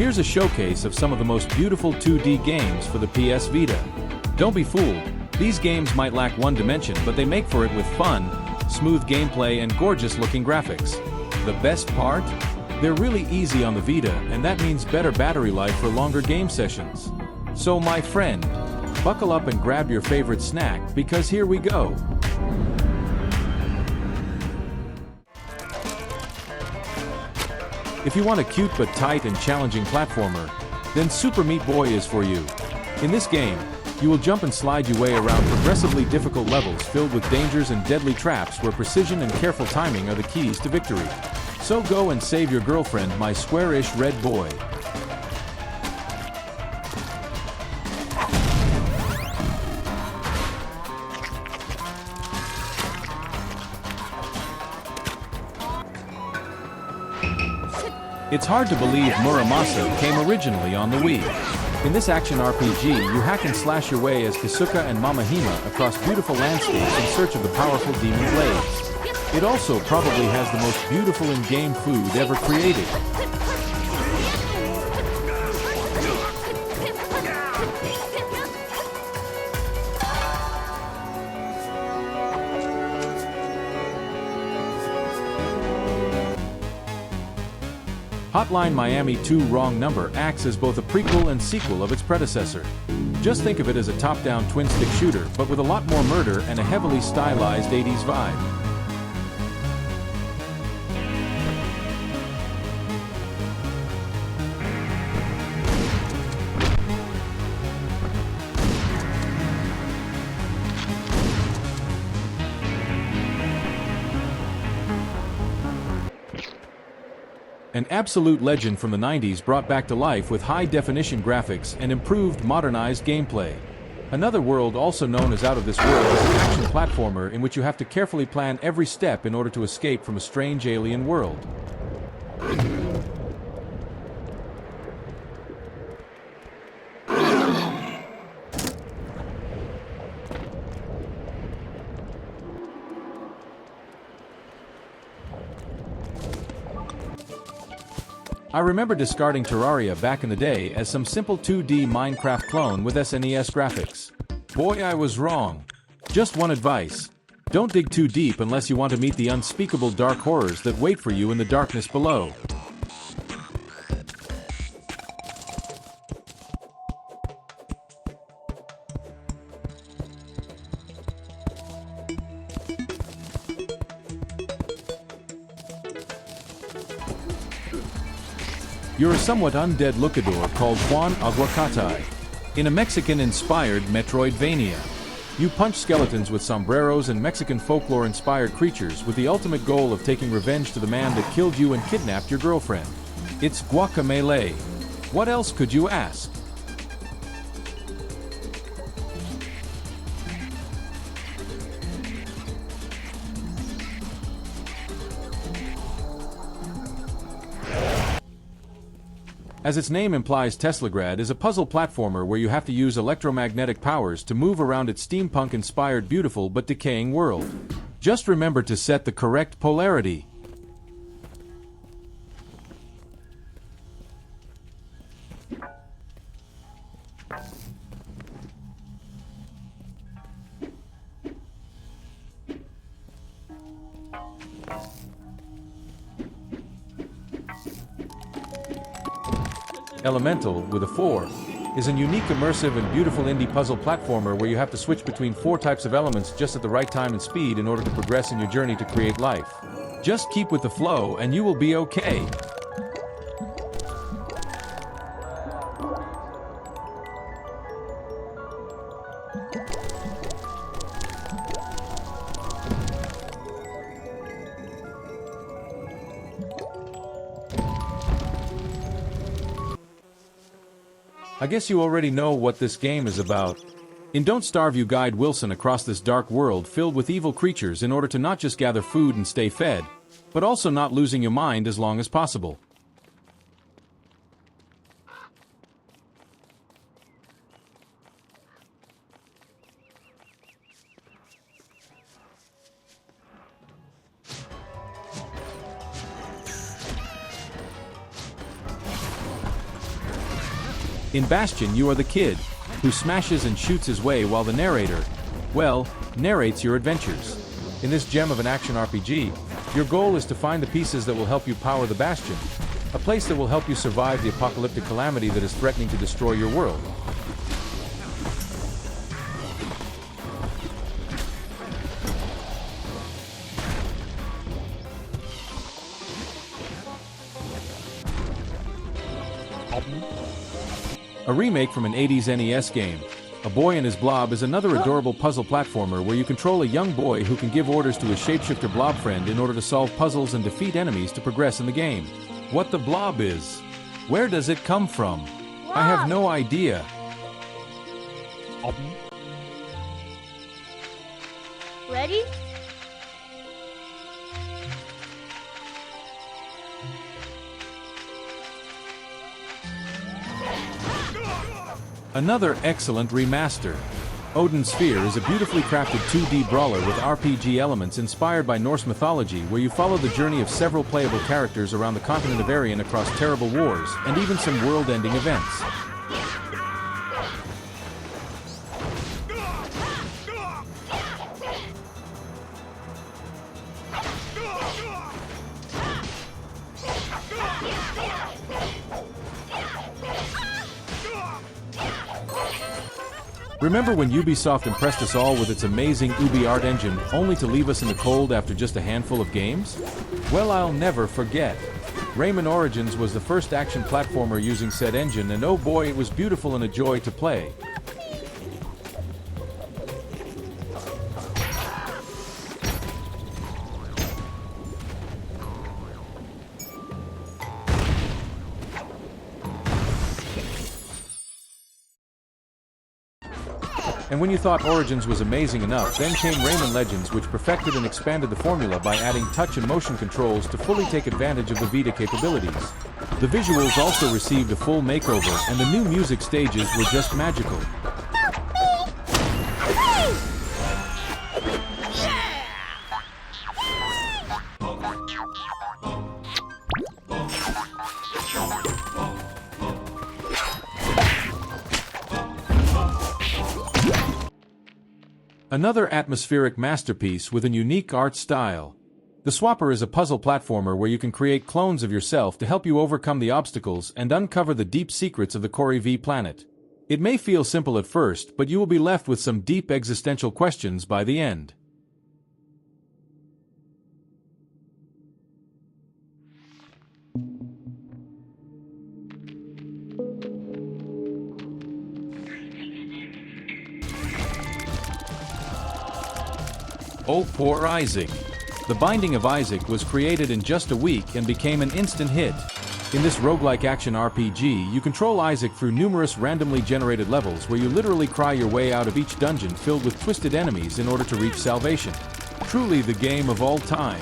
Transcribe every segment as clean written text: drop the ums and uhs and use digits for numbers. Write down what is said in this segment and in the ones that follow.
Here's a showcase of some of the most beautiful 2D games for the PS Vita. Don't be fooled, these games might lack one dimension, but they make for it with fun, smooth gameplay and gorgeous-looking graphics. The best part? They're really easy on the Vita, and that means better battery life for longer game sessions. So my friend, buckle up and grab your favorite snack, because here we go! If you want a cute but tight and challenging platformer, then Super Meat Boy is for you. In this game, you will jump and slide your way around progressively difficult levels filled with dangers and deadly traps where precision and careful timing are the keys to victory. So go and save your girlfriend, my squarish red boy. It's hard to believe Muramasa came originally on the Wii. In this action RPG, you hack and slash your way as Kisuka and Mamahima across beautiful landscapes in search of the powerful demon blades. It also probably has the most beautiful in-game food ever created. Hotline Miami 2 Wrong Number acts as both a prequel and sequel of its predecessor. Just think of it as a top-down twin-stick shooter, but with a lot more murder and a heavily stylized 80s vibe. An absolute legend from the 90s brought back to life with high-definition graphics and improved modernized gameplay. Another World, also known as Out of This World, is an action platformer in which you have to carefully plan every step in order to escape from a strange alien world. I remember discarding Terraria back in the day as some simple 2D Minecraft clone with SNES graphics. Boy, I was wrong. Just one advice. Don't dig too deep unless you want to meet the unspeakable dark horrors that wait for you in the darkness below. You're a somewhat undead lookador called Juan Aguacatay. In a Mexican-inspired Metroidvania, you punch skeletons with sombreros and Mexican folklore-inspired creatures with the ultimate goal of taking revenge to the man that killed you and kidnapped your girlfriend. It's Guacamelee. What else could you ask? As its name implies, Teslagrad is a puzzle platformer where you have to use electromagnetic powers to move around its steampunk-inspired beautiful but decaying world. Just remember to set the correct polarity. Elemental, with a 4, is a unique, immersive, and beautiful indie puzzle platformer where you have to switch between 4 types of elements just at the right time and speed in order to progress in your journey to create life. Just keep with the flow and you will be okay. I guess you already know what this game is about. In Don't Starve, you guide Wilson across this dark world filled with evil creatures in order to not just gather food and stay fed, but also not losing your mind as long as possible. In Bastion, you are the kid, who smashes and shoots his way while the narrator, well, narrates your adventures. In this gem of an action RPG, your goal is to find the pieces that will help you power the Bastion, a place that will help you survive the apocalyptic calamity that is threatening to destroy your world. A remake from an 80s NES game, A Boy and His Blob is another adorable puzzle platformer where you control a young boy who can give orders to his shapeshifter blob friend in order to solve puzzles and defeat enemies to progress in the game. What the blob is? Where does it come from? I have no idea. Ready? Another excellent remaster. Odin Sphere is a beautifully crafted 2D brawler with RPG elements inspired by Norse mythology where you follow the journey of several playable characters around the continent of Arion across terrible wars and even some world-ending events. Remember when Ubisoft impressed us all with its amazing Ubi art engine, only to leave us in the cold after just a handful of games? Well, I'll never forget. Rayman Origins was the first action platformer using said engine, and oh boy, it was beautiful and a joy to play. And when you thought Origins was amazing enough, then came Rayman Legends, which perfected and expanded the formula by adding touch and motion controls to fully take advantage of the Vita capabilities. The visuals also received a full makeover, and the new music stages were just magical. Another atmospheric masterpiece with a unique art style. The Swapper is a puzzle platformer where you can create clones of yourself to help you overcome the obstacles and uncover the deep secrets of the Cori V planet. It may feel simple at first, but you will be left with some deep existential questions by the end. Oh, poor Isaac. The Binding of Isaac was created in just a week and became an instant hit. In this roguelike action RPG, you control Isaac through numerous randomly generated levels where you literally cry your way out of each dungeon filled with twisted enemies in order to reach salvation. Truly the game of all time.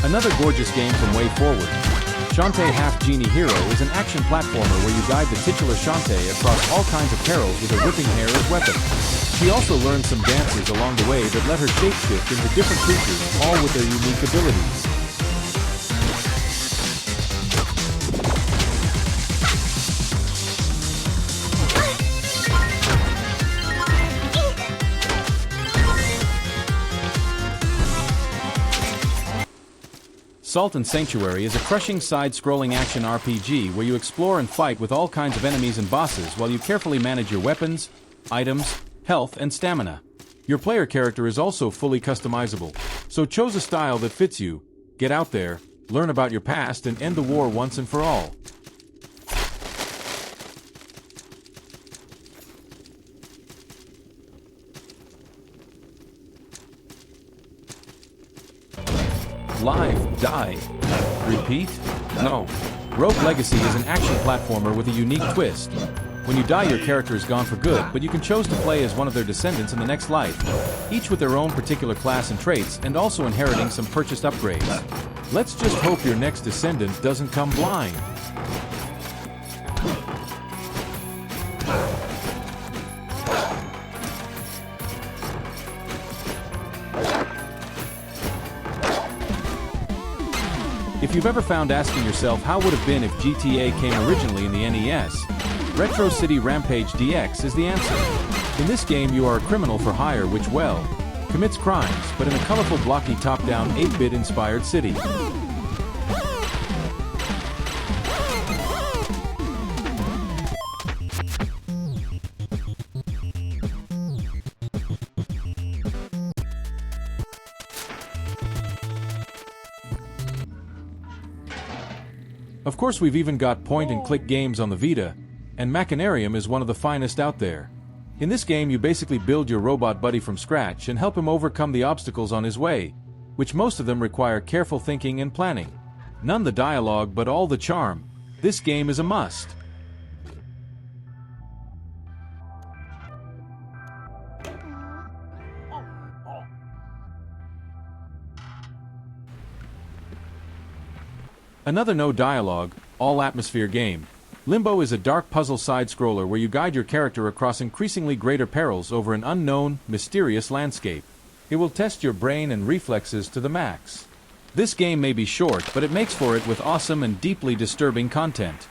Another gorgeous game from Way Forward. Shantae Half Genie Hero is an action platformer where you guide the titular Shantae across all kinds of perils with a whipping hair as weapon. She also learns some dances along the way that let her shapeshift into different creatures, all with their unique abilities. Salt and Sanctuary is a crushing side-scrolling action RPG where you explore and fight with all kinds of enemies and bosses while you carefully manage your weapons, items, health, and stamina. Your player character is also fully customizable, so choose a style that fits you, get out there, learn about your past, and end the war once and for all. Live, die, repeat? No. Rogue Legacy is an action platformer with a unique twist. When you die, your character is gone for good, but you can choose to play as one of their descendants in the next life, each with their own particular class and traits, and also inheriting some purchased upgrades. Let's just hope your next descendant doesn't come blind. you've ever found asking yourself how would have been if GTA came originally in the NES, Retro City Rampage DX is the answer. In this game you are a criminal for hire which, well, commits crimes, but in a colorful blocky top-down 8-bit inspired city. Of course, we've even got point-and-click games on the Vita, and Machinarium is one of the finest out there. In this game you basically build your robot buddy from scratch and help him overcome the obstacles on his way, which most of them require careful thinking and planning. None the dialogue but all the charm. This game is a must. Another no-dialogue, all-atmosphere game. Limbo is a dark puzzle side-scroller where you guide your character across increasingly greater perils over an unknown, mysterious landscape. It will test your brain and reflexes to the max. This game may be short, but it makes for it with awesome and deeply disturbing content.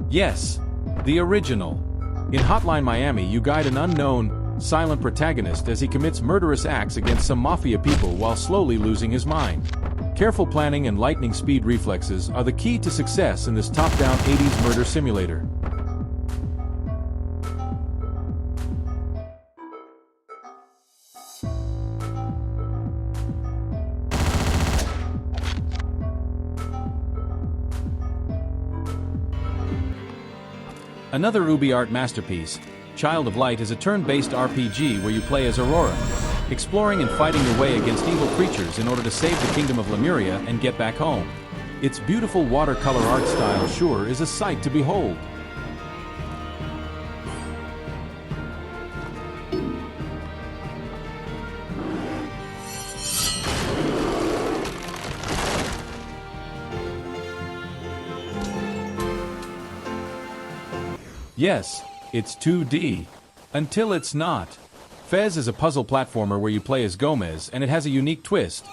Yes, the original. In Hotline Miami, you guide an unknown, silent protagonist as he commits murderous acts against some mafia people while slowly losing his mind. Careful planning and lightning speed reflexes are the key to success in this top-down 80s murder simulator. Another UbiArt masterpiece, Child of Light is a turn-based RPG where you play as Aurora, exploring and fighting your way against evil creatures in order to save the kingdom of Lemuria and get back home. Its beautiful watercolor art style sure is a sight to behold. Yes, it's 2D. Until it's not. Fez is a puzzle platformer where you play as Gomez, and it has a unique twist.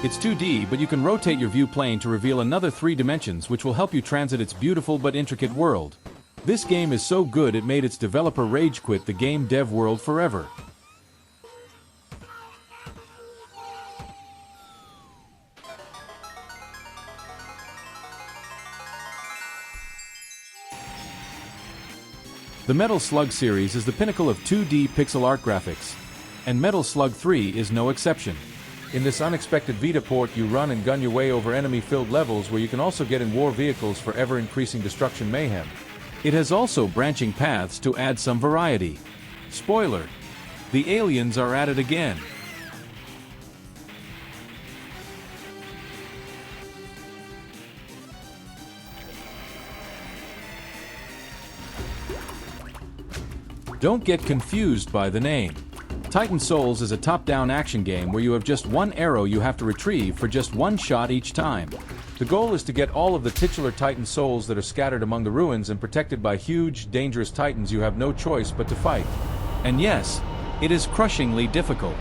It's 2D, but you can rotate your view plane to reveal another 3 dimensions which will help you transit its beautiful but intricate world. This game is so good it made its developer rage quit the game dev world forever. The Metal Slug series is the pinnacle of 2D pixel art graphics, and Metal Slug 3 is no exception. In this unexpected Vita port you run and gun your way over enemy-filled levels where you can also get in war vehicles for ever-increasing destruction mayhem. It has also branching paths to add some variety. Spoiler: the aliens are at it again. Don't get confused by the name. Titan Souls is a top-down action game where you have just one arrow you have to retrieve for just one shot each time. The goal is to get all of the titular Titan Souls that are scattered among the ruins and protected by huge, dangerous titans you have no choice but to fight. And yes, it is crushingly difficult.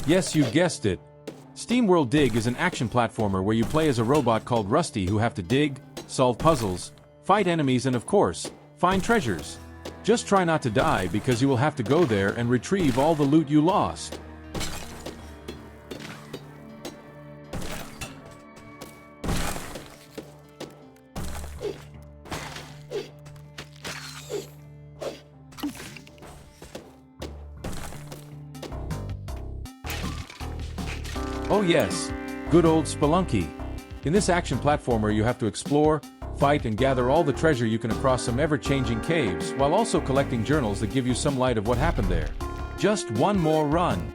Yes, you guessed it. SteamWorld Dig is an action platformer where you play as a robot called Rusty who have to dig, solve puzzles, fight enemies and of course, find treasures. Just try not to die because you will have to go there and retrieve all the loot you lost. Oh yes, good old Spelunky. In this action platformer you have to explore, fight and gather all the treasure you can across some ever-changing caves, while also collecting journals that give you some light of what happened there. Just one more run.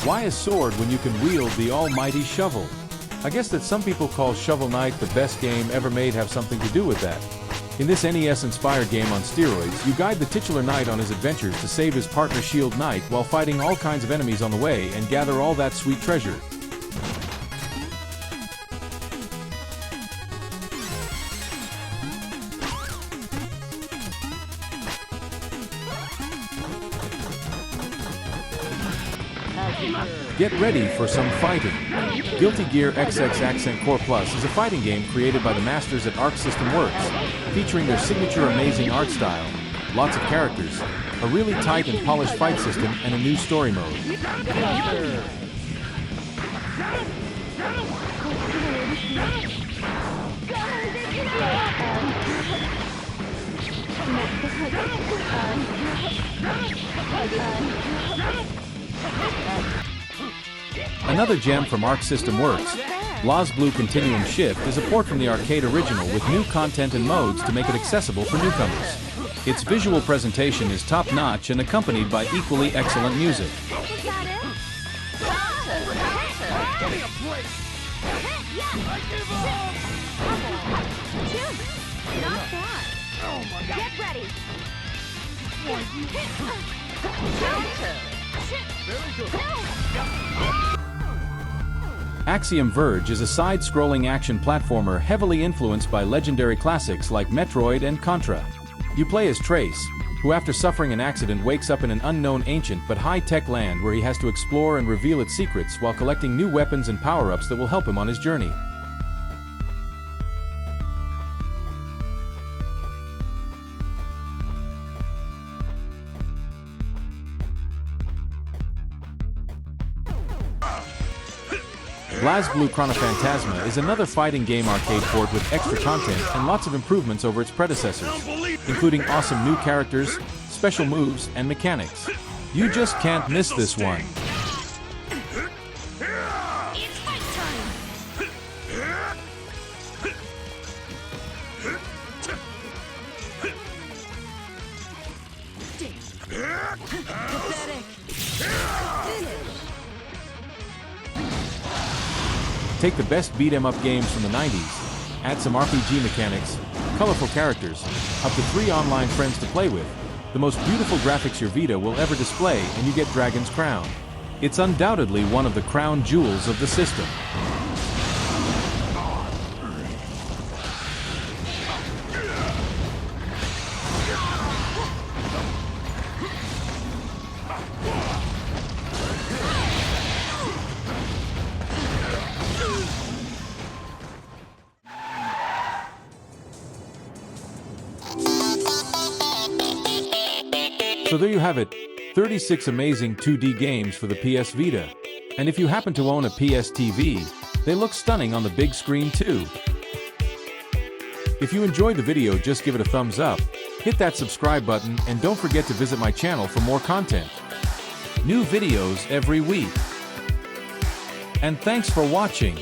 Why a sword when you can wield the almighty shovel? I guess that some people call Shovel Knight the best game ever made have something to do with that. In this NES-inspired game on steroids, you guide the titular knight on his adventures to save his partner Shield Knight while fighting all kinds of enemies on the way and gather all that sweet treasure. Get ready for some fighting. Guilty Gear XX Accent Core Plus is a fighting game created by the masters at Arc System Works, featuring their signature amazing art style, lots of characters, a really tight and polished fight system, and a new story mode. Another gem from Arc System Works, BlazBlue Continuum Shift is a port from the arcade original with new content and modes to make it accessible for newcomers. Its visual presentation is top-notch and accompanied by equally excellent music. Get ready. Axiom Verge is a side-scrolling action platformer heavily influenced by legendary classics like Metroid and Contra. You play as Trace, who after suffering an accident wakes up in an unknown ancient but high-tech land where he has to explore and reveal its secrets while collecting new weapons and power-ups that will help him on his journey. BlazBlue Chronophantasma is another fighting game arcade port with extra content and lots of improvements over its predecessors, including awesome new characters, special moves, and mechanics. You just can't miss this one. It's fight time. Pathetic. Take the best beat-em-up games from the 90s, add some RPG mechanics, colorful characters, up to 3 online friends to play with, the most beautiful graphics your Vita will ever display, and you get Dragon's Crown. It's undoubtedly one of the crown jewels of the system. So there you have it, 36 amazing 2D games for the PS Vita. And if you happen to own a PS TV, they look stunning on the big screen too. If you enjoyed the video, just give it a thumbs up, hit that subscribe button, and don't forget to visit my channel for more content. New videos every week. And thanks for watching.